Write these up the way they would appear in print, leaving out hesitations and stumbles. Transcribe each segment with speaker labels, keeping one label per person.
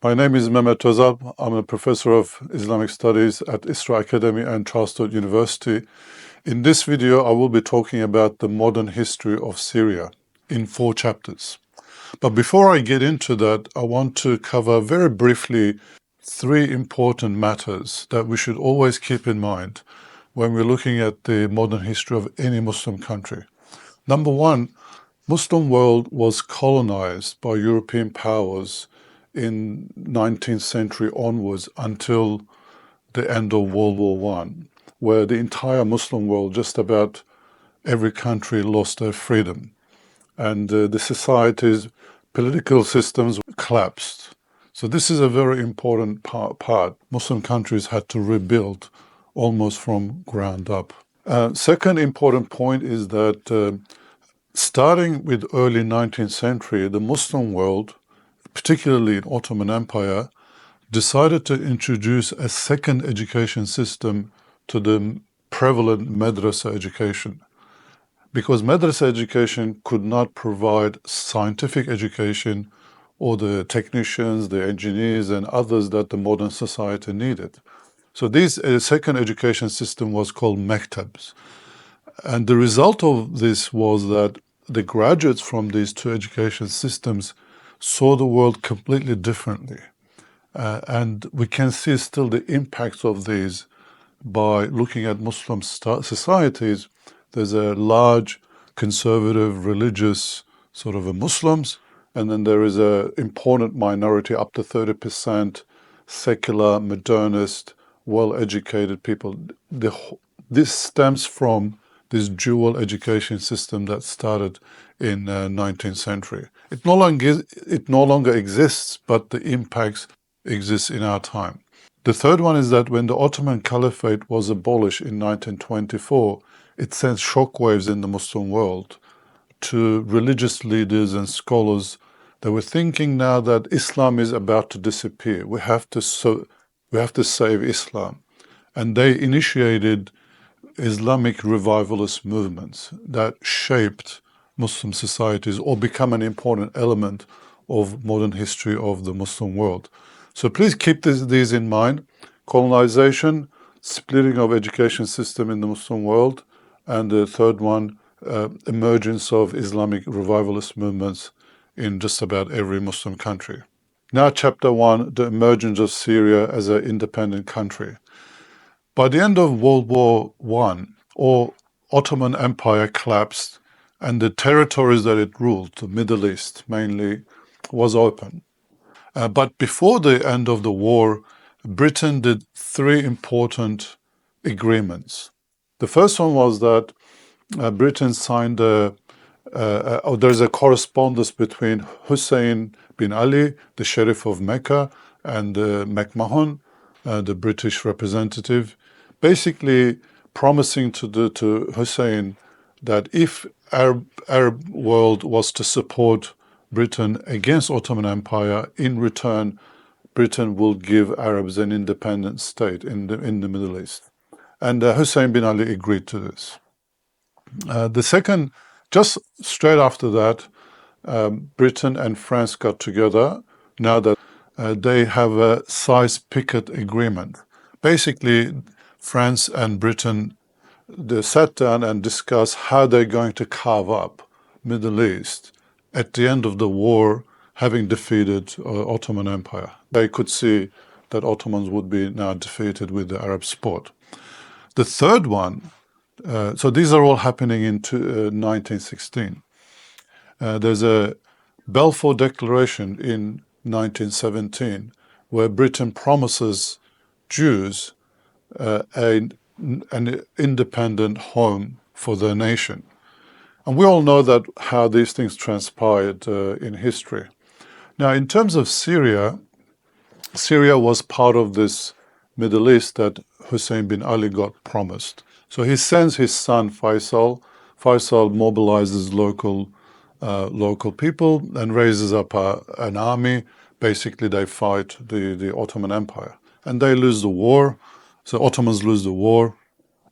Speaker 1: My name is Mehmet Özal. I'm a professor of Islamic Studies at Isra Academy and Charles University. In this video, I will be talking about the modern history of Syria in 4 chapters. But before I get into that, I want to cover very briefly 3 important matters that we should always keep in mind when we're looking at the modern history of any Muslim country. Number 1, Muslim world was colonized by European powers in 19th century onwards until the end of World War I, where the entire Muslim world, just about every country, lost their freedom. And the societies, political systems collapsed. So this is a very important part. Muslim countries had to rebuild almost from ground up. Second important point is that starting with early 19th century, the Muslim world, particularly in Ottoman Empire, decided to introduce a second education system to the prevalent madrasa education. Because madrasa education could not provide scientific education or the technicians, the engineers and others that the modern society needed. So this second education system was called mektabs. And the result of this was that the graduates from these 2 education systems saw the world completely differently. And we can see still the impacts of these by looking at Muslim societies. There's a large conservative religious sort of a Muslims, and then there is an important minority, up to 30%, secular, modernist, well-educated people. This stems from this dual education system that started in 19th century. It no longer exists, but the impacts exist in our time. The third one is that when the Ottoman Caliphate was abolished in 1924, it sent shockwaves in the Muslim world to religious leaders and scholars that were thinking now that Islam is about to disappear. We have to save Islam. And they initiated Islamic revivalist movements that shaped Muslim societies or become an important element of modern history of the Muslim world. So please keep these in mind: colonization, splitting of education system in the Muslim world, and the third one, emergence of Islamic revivalist movements in just about every Muslim country. Now chapter 1, the emergence of Syria as an independent country. By the end of World War I, Ottoman Empire collapsed, and the territories that it ruled, the Middle East mainly, was open. But before the end of the war, Britain did 3 important agreements. The first one was that Britain signed there's a correspondence between Hussein bin Ali, the Sheriff of Mecca, and McMahon, the British representative, basically promising to Hussein that if Arab world was to support Britain against Ottoman Empire, in return, Britain will give Arabs an independent state in the Middle East. And Hussein bin Ali agreed to this. The second, just straight after that, Britain and France got together, now that they have a Sykes-Picot agreement. Basically, France and Britain, they sat down and discussed how they're going to carve up Middle East at the end of the war, having defeated Ottoman Empire. They could see that Ottomans would be now defeated with the Arab support. The third one, so these are all happening in 1916. There's a Balfour Declaration in 1917 where Britain promises Jews an independent home for their nation. And we all know that how these things transpired in history. Now, in terms of Syria, Syria was part of this Middle East that Hussein bin Ali got promised. So he sends his son Faisal. Faisal mobilizes local people and raises up an army. Basically, they fight the Ottoman Empire. And they lose the war. So Ottomans lose the war.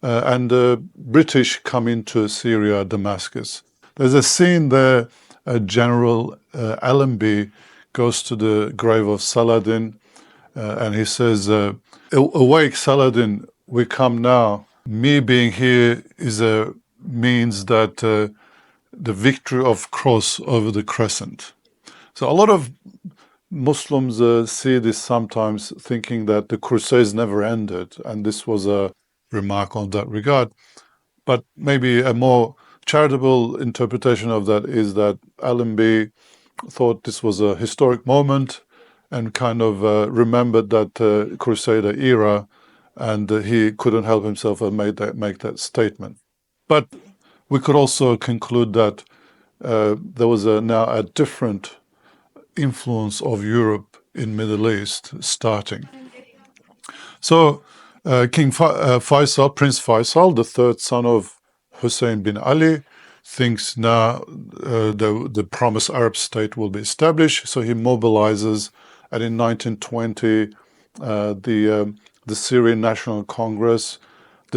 Speaker 1: And the British come into Syria, Damascus. There's a scene there, General Allenby goes to the grave of Saladin, and he says, "Awake, Saladin, we come now. Me being here means that the victory of cross over the crescent." So a lot of Muslims see this sometimes, thinking that the Crusades never ended, and this was a remark on that regard. But maybe a more charitable interpretation of that is that Allenby thought this was a historic moment and kind of remembered that Crusader era, and he couldn't help himself and make that statement. But we could also conclude that there was now a different influence of Europe in Middle East starting. So King Faisal, Prince Faisal, the third son of Hussein bin Ali, thinks now the promised Arab state will be established. So he mobilizes, and in 1920, the Syrian National Congress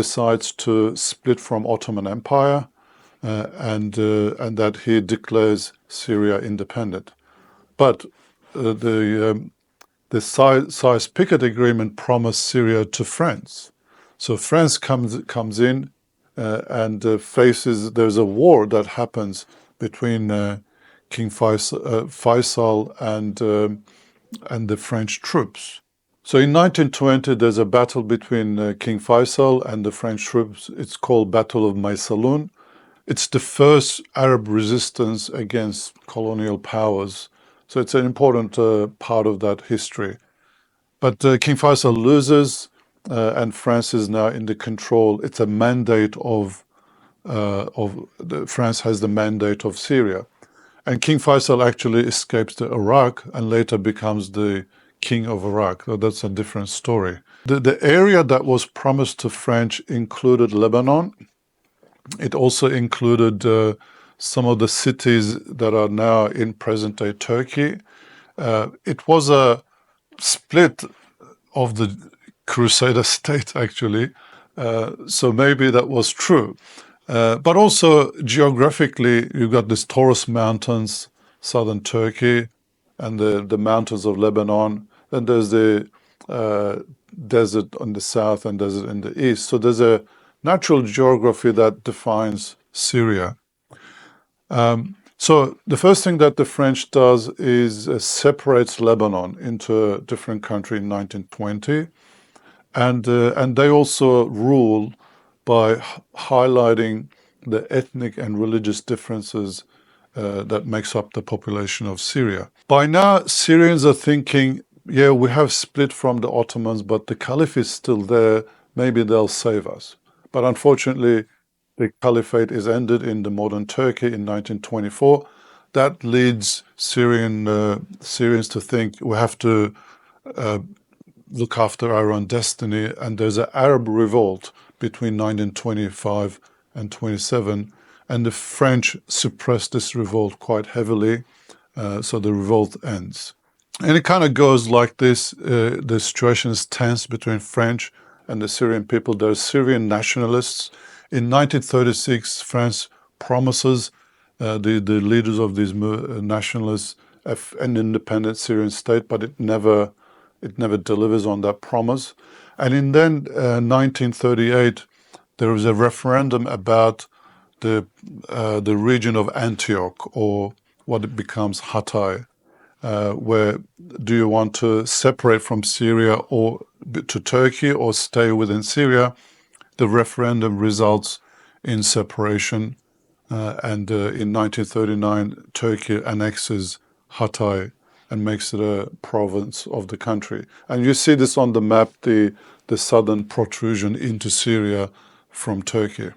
Speaker 1: decides to split from Ottoman Empire, and that he declares Syria independent. But the Sykes-Picot Agreement promised Syria to France. So France comes in and faces, there's a war that happens between King Faisal and the French troops. So in 1920, there's a battle between King Faisal and the French troops. It's called Battle of Maysalun. It's the first Arab resistance against colonial powers. So it's an important part of that history. But King Faisal loses, and France is now in the control. It's a mandate France has the mandate of Syria. And King Faisal actually escapes to Iraq and later becomes the king of Iraq. So that's a different story. The area that was promised to French included Lebanon. It also included some of the cities that are now in present-day Turkey. It was a split of the Crusader state, actually. So maybe that was true. But also geographically, you've got these Taurus Mountains, southern Turkey, and the mountains of Lebanon. Then there's the desert on the south and desert in the east. So there's a natural geography that defines Syria. So the first thing that the French does is separates Lebanon into a different country in 1920, and they also rule by highlighting the ethnic and religious differences that makes up the population of Syria. By now, Syrians are thinking, yeah, we have split from the Ottomans, but the Caliph is still there. Maybe they'll save us. But unfortunately, the caliphate is ended in the modern Turkey in 1924. That leads Syrians to think we have to look after our own destiny. And there's an Arab revolt between 1925 and 27. And the French suppress this revolt quite heavily. So the revolt ends. And it kind of goes like this. The situation is tense between French and the Syrian people. There are Syrian nationalists. In 1936, France promises the leaders of these nationalists an independent Syrian state, but it never delivers on that promise. And in 1938, there was a referendum about the region of Antioch, or what it becomes Hatay, where do you want to separate from Syria or to Turkey or stay within Syria? The referendum results in separation, and in 1939, Turkey annexes Hatay and makes it a province of the country. And you see this on the map, the southern protrusion into Syria from Turkey.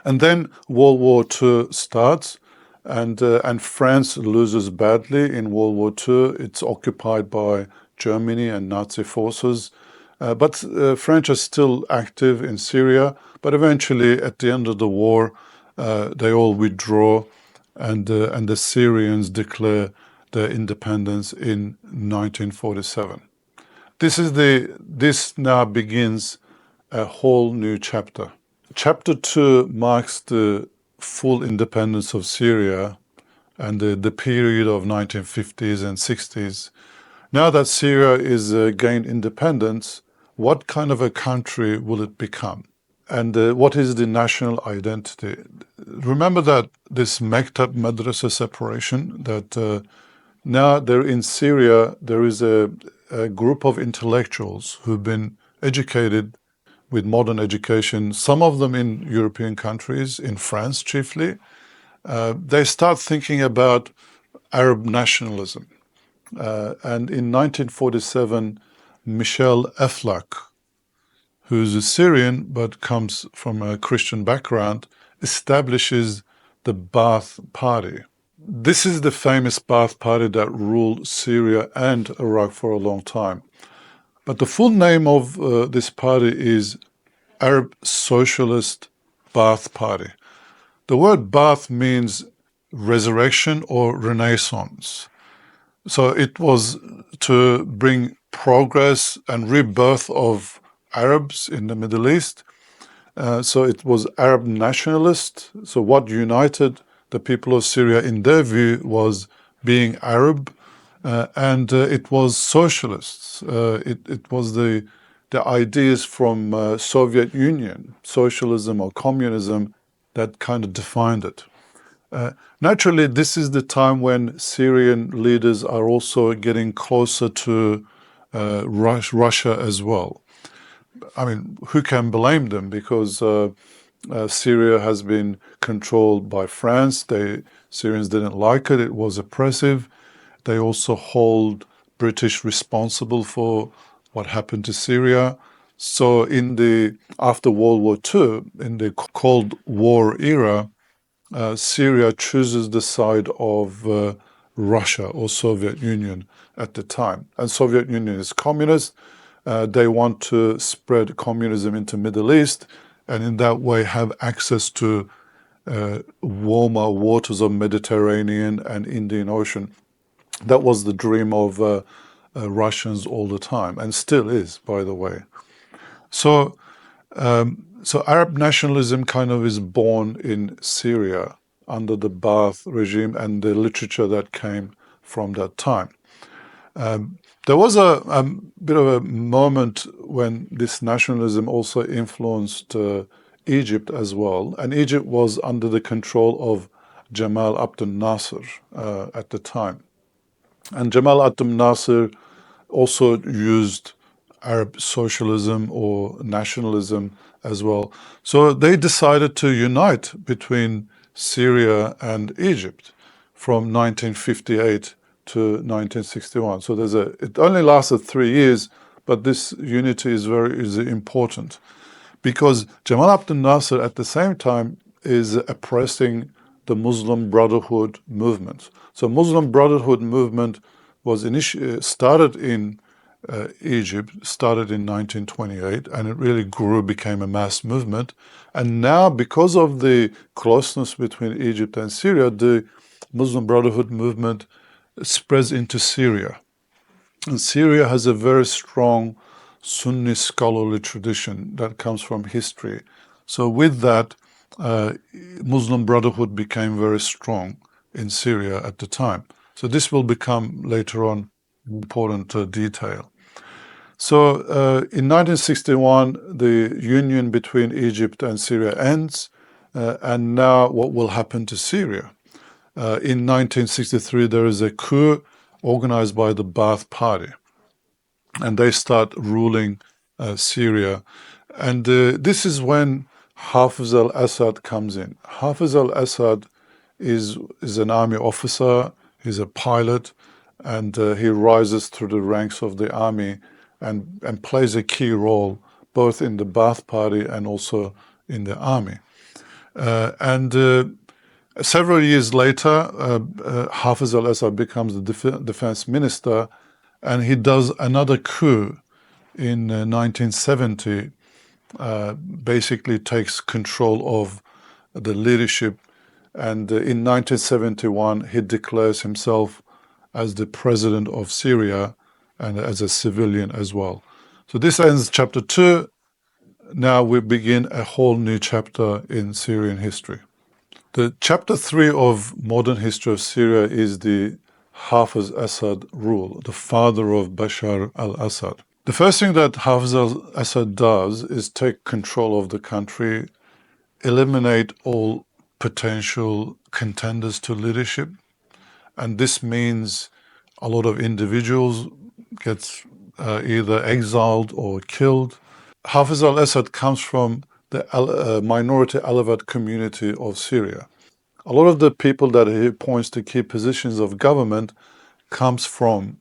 Speaker 1: And then World War II starts, and France loses badly in World War II. It's occupied by Germany and Nazi forces. But French are still active in Syria, but eventually at the end of the war, they all withdraw, and the Syrians declare their independence in 1947. This now begins a whole new chapter. Chapter 2 marks the full independence of Syria and the period of 1950s and 60s. Now that Syria is gained independence, what kind of a country will it become? And what is the national identity? Remember that this Mektab Madrasa separation, that now there in Syria, there is a group of intellectuals who've been educated with modern education, some of them in European countries, in France chiefly. They start thinking about Arab nationalism. And in 1947, Michel Aflaq, who's a Syrian but comes from a Christian background, establishes the Baath Party. This is the famous Baath Party that ruled Syria and Iraq for a long time. But the full name of this party is Arab Socialist Baath Party. The word Baath means resurrection or renaissance. So it was to bring progress and rebirth of Arabs in the Middle East. So it was Arab nationalist. So what united the people of Syria in their view was being Arab, and it was socialists. It was the ideas from Soviet Union, socialism or communism, that kind of defined it. Naturally, this is the time when Syrian leaders are also getting closer to Russia as well. I mean, who can blame them? Because Syria has been controlled by France. Syrians didn't like it. It was oppressive. They also hold British responsible for what happened to Syria. So after World War II, in the Cold War era, Syria chooses the side of Russia or Soviet Union at the time. And Soviet Union is communist. They want to spread communism into Middle East and in that way have access to warmer waters of Mediterranean and Indian Ocean. That was the dream of Russians all the time, and still is, by the way. So Arab nationalism kind of is born in Syria under the Baath regime and the literature that came from that time. There was a bit of a moment when this nationalism also influenced Egypt as well, and Egypt was under the control of Jamal Abdel Nasser at the time. And Jamal Abdel Nasser also used Arab socialism or nationalism as well. So they decided to unite between Syria and Egypt from 1958 to 1961. So it only lasted 3 years, but this unity is very important because Jamal Abdel Nasser at the same time is oppressing the Muslim Brotherhood movement. So Muslim Brotherhood movement was started in Egypt, started in 1928, and it really grew, became a mass movement. And now, because of the closeness between Egypt and Syria, the Muslim Brotherhood movement spreads into Syria. And Syria has a very strong Sunni scholarly tradition that comes from history. So with that, Muslim Brotherhood became very strong in Syria at the time. So this will become later on important detail. So in 1961, the union between Egypt and Syria ends, and now what will happen to Syria? In 1963, there is a coup organized by the Baath Party, and they start ruling Syria. And this is when Hafez al-Assad comes in. Hafez al-Assad is an army officer, he's a pilot, and he rises through the ranks of the army and plays a key role both in the Baath Party and also in the army. Several years later, Hafez al-Assad becomes the defense minister, and he does another coup in 1970, basically takes control of the leadership. And in 1971, he declares himself as the president of Syria and as a civilian as well. So this ends chapter 2. Now we begin a whole new chapter in Syrian history. The chapter 3 of modern history of Syria is the Hafez Assad rule, the father of Bashar al-Assad. The first thing that Hafez al-Assad does is take control of the country, eliminate all potential contenders to leadership, and this means a lot of individuals get either exiled or killed. Hafez al-Assad comes from the minority Alawite community of Syria. A lot of the people that he appoints to key positions of government comes from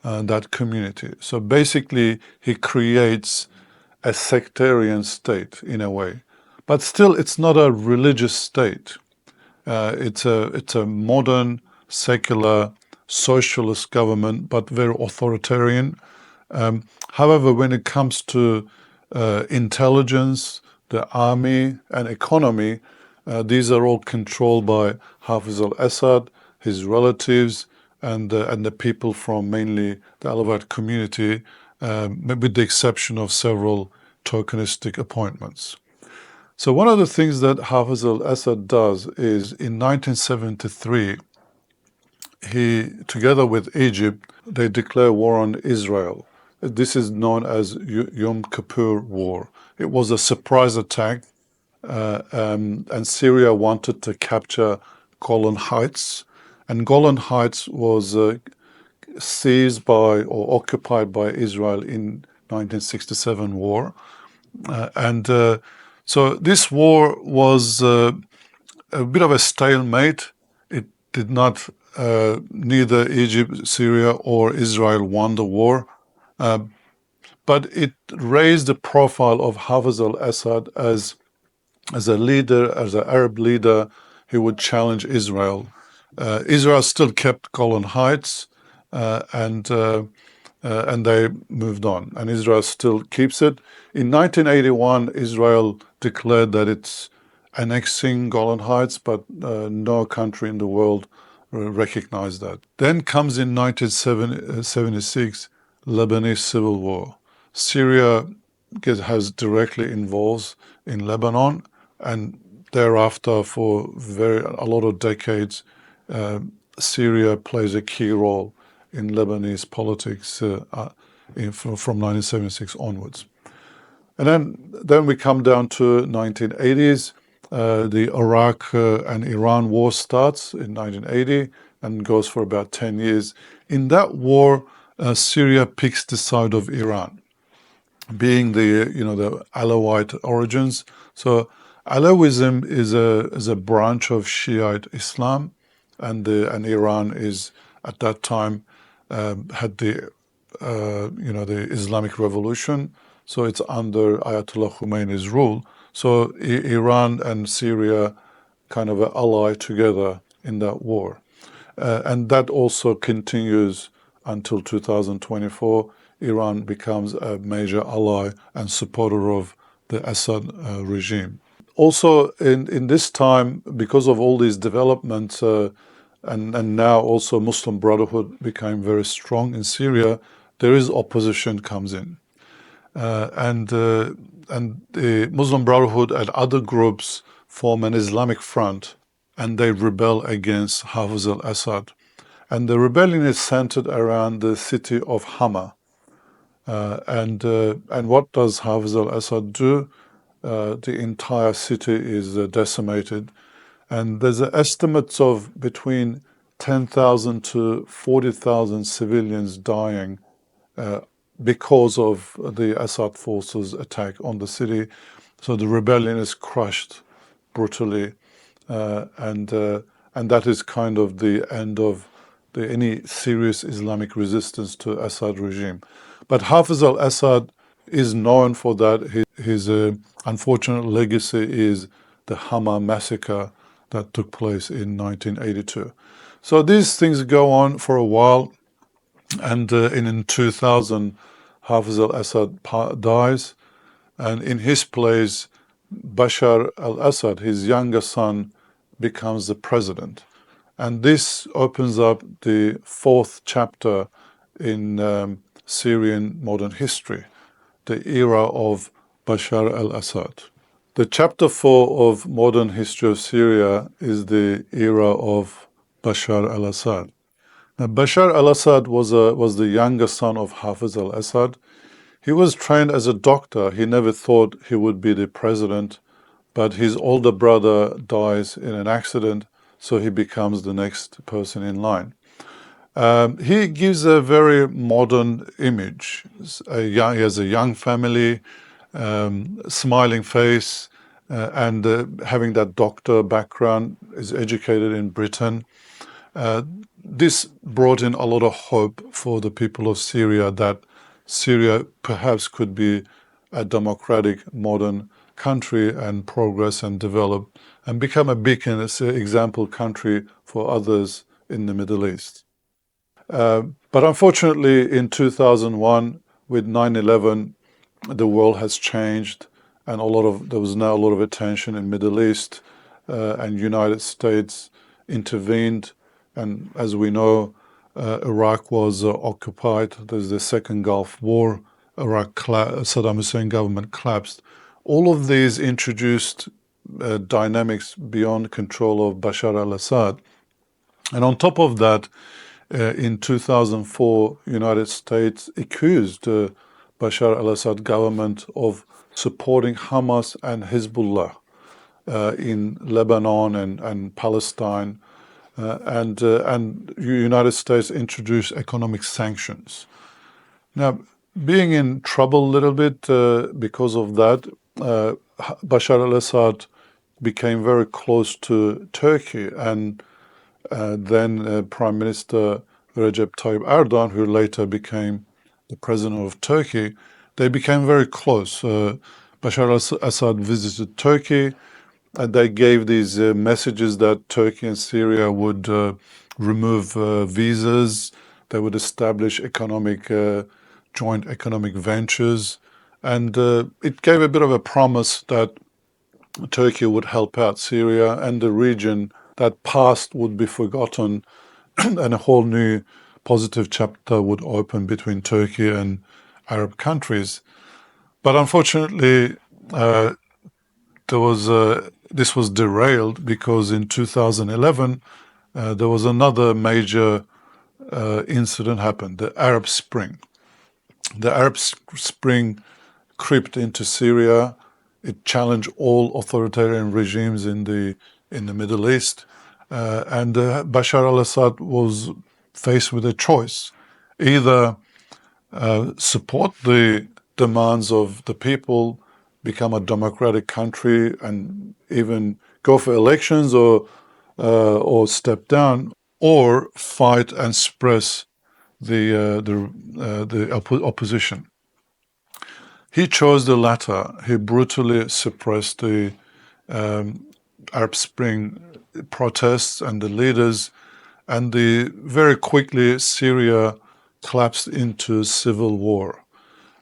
Speaker 1: that community. So basically, he creates a sectarian state in a way. But still, it's not a religious state. It's a modern, secular, socialist government, but very authoritarian. However, when it comes to intelligence, the army, and economy, these are all controlled by Hafez al-Assad, his relatives, and the people from mainly the Alawite community, with the exception of several tokenistic appointments. So one of the things that Hafez al-Assad does is in 1973, he, together with Egypt, they declare war on Israel. This is known as Yom Kippur War. It was a surprise attack, and Syria wanted to capture Golan Heights, and Golan Heights was seized by or occupied by Israel in 1967 war. So this war was a bit of a stalemate. It did not, neither Egypt, Syria, or Israel won the war, but it raised the profile of Hafez al-Assad as a leader, as an Arab leader who would challenge Israel. Israel still kept Golan Heights, and they moved on, and Israel still keeps it. In 1981, Israel declared that it's annexing Golan Heights, but no country in the world recognized that. Then comes in 1976, Lebanese Civil War. Syria has directly involved in Lebanon, and thereafter, for a lot of decades, Syria plays a key role in Lebanese politics from 1976 onwards. And then we come down to 1980s. The Iraq and Iran war starts in 1980 and goes for about 10 years. In that war, Syria picks the side of Iran, being the Alawite origins. So Alawism is a branch of Shiite Islam, and Iran is at that time had the Islamic Revolution. So it's under Ayatollah Khomeini's rule. So Iran and Syria kind of ally together in that war. And that also continues until 2024. Iran becomes a major ally and supporter of the Assad regime. Also, in this time, because of all these developments, and now also Muslim Brotherhood became very strong in Syria, there is opposition comes in. And the Muslim Brotherhood and other groups form an Islamic front, and they rebel against Hafez al-Assad. And the rebellion is centered around the city of Hama. And what does Hafez al-Assad do? The entire city is decimated. And there's estimates of between 10,000 to 40,000 civilians dying because of the Assad forces' attack on the city. So the rebellion is crushed brutally, and that is kind of the end of any serious Islamic resistance to Assad regime. But Hafez al-Assad is known for that. His unfortunate legacy is the Hama massacre that took place in 1982. So these things go on for a while, and in 2000, Hafez al-Assad dies, and in his place, Bashar al-Assad, his younger son, becomes the president. And this opens up the fourth chapter in Syrian modern history, the era of Bashar al-Assad, The chapter 4 of modern history of Syria is the era of Bashar al-Assad. Now, Bashar al-Assad was the younger son of Hafez al-Assad. He was trained as a doctor. He never thought he would be the president, but his older brother dies in an accident, so he becomes the next person in line. He gives a very modern image. He has a young family, smiling face, and having that doctor background, is educated in Britain. This brought in a lot of hope for the people of Syria that Syria perhaps could be a democratic, modern country and progress and develop and become a beacon, as an example country for others in the Middle East. But unfortunately, in 2001, with 9/11, the world has changed, and there was now a lot of attention in Middle East, and United States intervened. And as we know, Iraq was occupied. There's the second Gulf War. Saddam Hussein government collapsed. All of these introduced dynamics beyond control of Bashar al-Assad. And on top of that, in 2004, United States accused Bashar al-Assad government of supporting Hamas and Hezbollah in Lebanon and Palestine. And United States introduced economic sanctions. Now, being in trouble a little bit because of that, Bashar al-Assad became very close to Turkey, and then Prime Minister Recep Tayyip Erdogan, who later became the president of Turkey, they became very close. Bashar al-Assad visited Turkey, and they gave these messages that Turkey and Syria would remove visas, they would establish joint economic ventures, and it gave a bit of a promise that Turkey would help out Syria and the region, that past would be forgotten and a whole new positive chapter would open between Turkey and Arab countries. But unfortunately, this was derailed because in 2011, there was another major incident happened, the Arab Spring. The Arab Spring crept into Syria. It challenged all authoritarian regimes in the Middle East, and Bashar al-Assad was faced with a choice: either support the demands of the people, become a democratic country, and even go for elections, or step down, or fight and suppress the opposition. He chose the latter. He brutally suppressed the Arab Spring protests and the leaders, and very quickly Syria collapsed into civil war.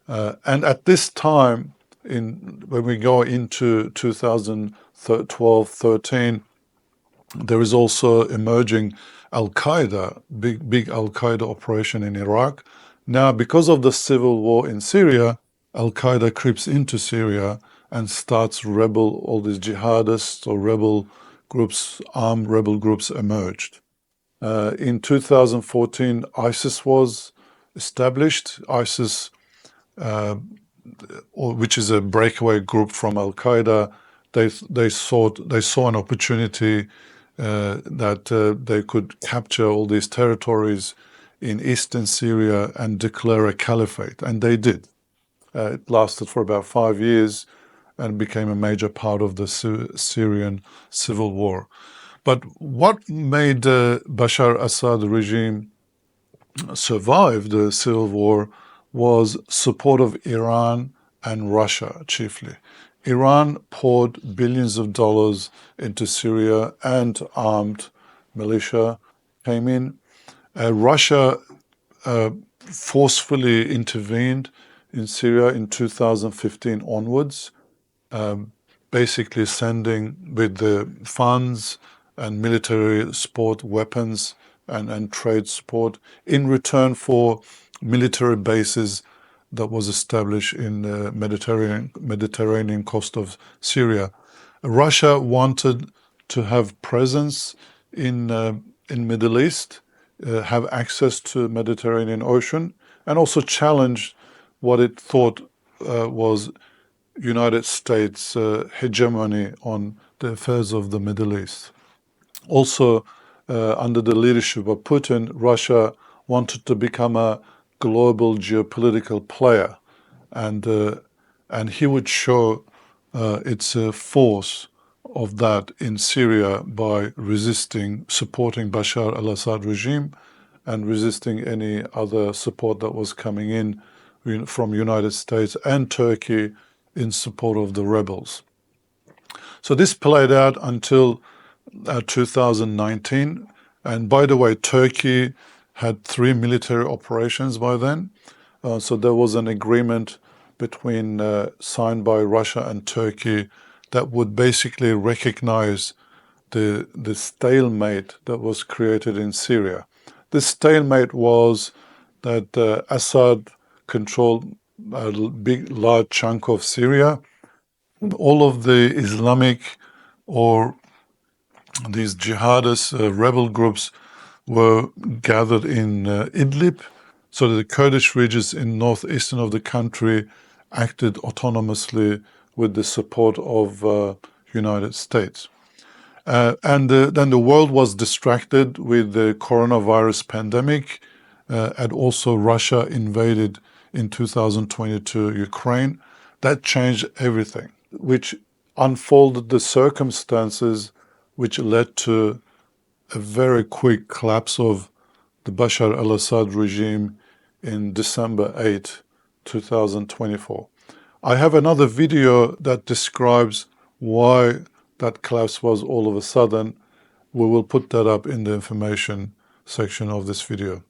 Speaker 1: And at this time, when we go into 2012-13, there is also emerging al-Qaeda, big al-Qaeda operation in Iraq. Now, because of the civil war in Syria, al-Qaeda creeps into Syria and starts all these jihadists or armed rebel groups emerged. In 2014, ISIS was established. ISIS, which is a breakaway group from al-Qaeda, they saw an opportunity that they could capture all these territories in eastern Syria and declare a caliphate, and they did. It lasted for about 5 years and became a major part of the Syrian Civil War. But what made Bashar Assad regime survive the civil war was support of Iran and Russia, chiefly. Iran poured billions of dollars into Syria, and armed militia came in. Russia forcefully intervened in Syria in 2015 onwards, basically sending with the funds and military support, weapons and trade support in return for military bases that was established in the Mediterranean coast of Syria. Russia wanted to have presence in Middle East, have access to Mediterranean Ocean, and also challenge what it thought was United States hegemony on the affairs of the Middle East. Also, under the leadership of Putin, Russia wanted to become a global geopolitical player, and he would show its force of that in Syria by supporting Bashar al-Assad regime and resisting any other support that was coming in from United States and Turkey in support of the rebels. So this played out until 2019. And by the way, Turkey had 3 military operations by then. So there was an agreement signed by Russia and Turkey that would basically recognize the stalemate that was created in Syria. This stalemate was that Assad controlled a large chunk of Syria. All of the Islamic or these jihadist rebel groups were gathered in Idlib, so the Kurdish regions in northeastern of the country acted autonomously with the support of United States. And then the world was distracted with the coronavirus pandemic, and also Russia invaded in 2022 Ukraine. That changed everything, which unfolded the circumstances which led to a very quick collapse of the Bashar al-Assad regime in December 8, 2024. I have another video that describes why that collapse was all of a sudden. We will put that up in the information section of this video.